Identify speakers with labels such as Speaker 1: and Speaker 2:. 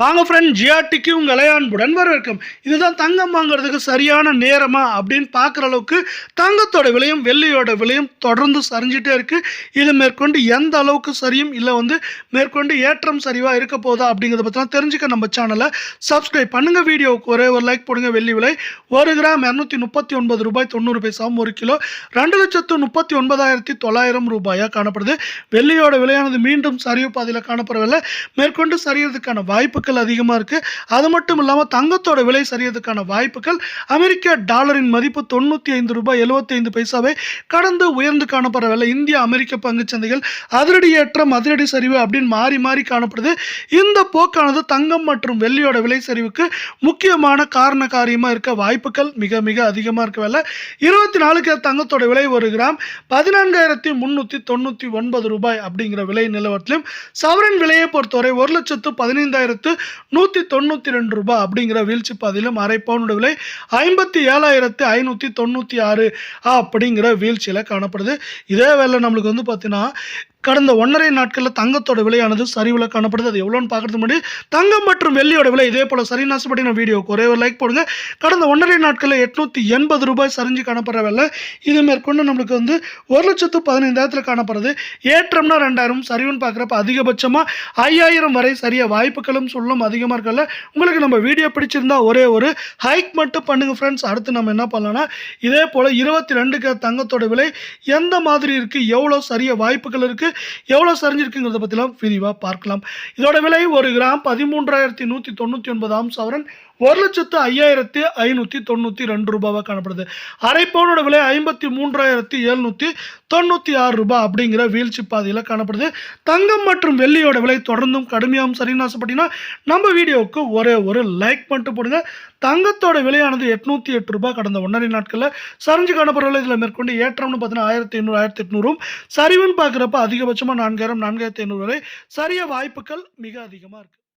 Speaker 1: வாங்க ஃப்ரெண்ட், ஜிஆர்டிக்கு உங்கள் அன்புடன் வரவேற்கும். இதுதான் தங்கம் வாங்குறதுக்கு சரியான நேரமா அப்படின்னு பார்க்குற அளவுக்கு தங்கத்தோட விலையும் வெள்ளியோட விலையும் தொடர்ந்து சரிஞ்சிட்டே இருக்கு. இது மேற்கொண்டு எந்த அளவுக்கு சரியும் இல்லை மேற்கொண்டு ஏற்றம் சரிவாக இருக்க போதா அப்படிங்கிறத பற்றிலாம் தெரிஞ்சுக்க நம்ம சேனலை சப்ஸ்கிரைப் பண்ணுங்க. வீடியோவுக்கு ஒரே ஒரு லைக் போடுங்க. வெள்ளி விலை 1 கிராம் 239 ரூபாய் 90 பைசாவும், 1 கிலோ 2,39,900 ரூபாயாக காணப்படுது. வெள்ளியோட விலையானது மீண்டும் சரிவு பாதையில் காணப்படவில்லை. மேற்கொண்டு சரியறதுக்கான வாய்ப்புகள் அதிகமாக இருக்கு. அது மட்டும் இல்லாமல் தங்கத்தோட விலை சரியறதுக்கான வாய்ப்புகள், அமெரிக்க டாலரின் மதிப்பு 95 ரூபாய் 75 பைசாவை கடந்து உயர்ந்து காணப்படவில்லை. இந்திய அமெரிக்க பங்கு சந்தைகள் அதிரடி ஏற்றம் அதிரடி சரிவு அப்படின்னு மாறி மாறி காணப்படுது. இந்த போக்கானது தங்கம் மற்றும் வெள்ளியோட விலை சரிவுக்கு முக்கியமான காரணக்காரியமா இருக்க வாய்ப்புகள் மிக மிக அதிகமாக இருக்கவில்லை. 24 கேரட் தங்கத்தோட விலை 1 கிராம் 14,399 ரூபாய் அப்படிங்கிற விலை நிலவரத்திலும், சவரன் விலையை பொறுத்தவரை 1,15,192 ரூபாய் அப்படிங்கிற வீழ்ச்சி பாதையிலும், அரை பவுனோட விலை 57,596 அப்படிங்கிற வீழ்ச்சியில் காணப்படுது. இதே வேலை நம்மளுக்கு பார்த்தீங்கன்னா கடந்த 1.5 நாட்களில் தங்கத்தோட விலையானது சரிவில் காணப்படுது. அது எவ்வளோன்னு பார்க்கறதுக்கு முன்னாடி தங்கம் மற்றும் வெள்ளியோட விலை இதே போல் சரி நாசப்படி நான் வீடியோக்கு ஒரே ஒரு லைக் போடுங்க. கடந்த 1.5 நாட்களில் 880 ரூபாய் சரிஞ்சு காணப்படுற விலை இது மேற்கொண்டு நம்மளுக்கு 1,15,000 காணப்படுறது. ஏற்றம்னா 2,000, சரிவுன்னு பார்க்குறப்ப அதிகபட்சமாக 5,000 வரை சரிய வாய்ப்புகளும் சொல்லும் அதிகமாக இருக்கல. உங்களுக்கு நம்ம வீடியோ பிடிச்சிருந்தா ஒரே ஒரு ஹைக் மட்டும் பண்ணுங்கள் ஃப்ரெண்ட்ஸ். அடுத்து நம்ம என்ன பண்ணலாம்னா இதே போல் 22 கேரட் தங்கத்தோட விலை எந்த மாதிரி இருக்குது, எவ்வளோ சரிய வாய்ப்புகள் இருக்குது, எவ்வளோ சரிஞ்சிருக்குங்கிறத பற்றிலாம் விரிவாக பார்க்கலாம். இதோட விலை 1 கிராம் 13,199 சவரன் 1,05,592 ரூபாவாக காணப்படுது. அரை பவுனோட விலை 53,796 ரூபாய் அப்படிங்கிற வீழ்ச்சி பாதையில் காணப்படுது. தங்கம் மற்றும் வெள்ளியோட விலை தொடர்ந்தும் கடுமையாகவும் சரிநாசப்பட்டினா நம்ம வீடியோவுக்கு ஒரே ஒரு லைக் பண்ணிட்டு போடுங்க. தங்கத்தோட விலையானது 808 ரூபாய் கடந்த 1.5 நாட்களில் சரிஞ்சு காணப்படுறதில்லை. இதில் மேற்கொண்டு ஏற்றம்னு பார்த்தீங்கன்னா 1,500 1,800, சரிவுன்னு பார்க்குறப்ப அதிகபட்சமாக 4,000 4,500 வரை சரிய வாய்ப்புகள் மிக அதிகமாக இருக்குது.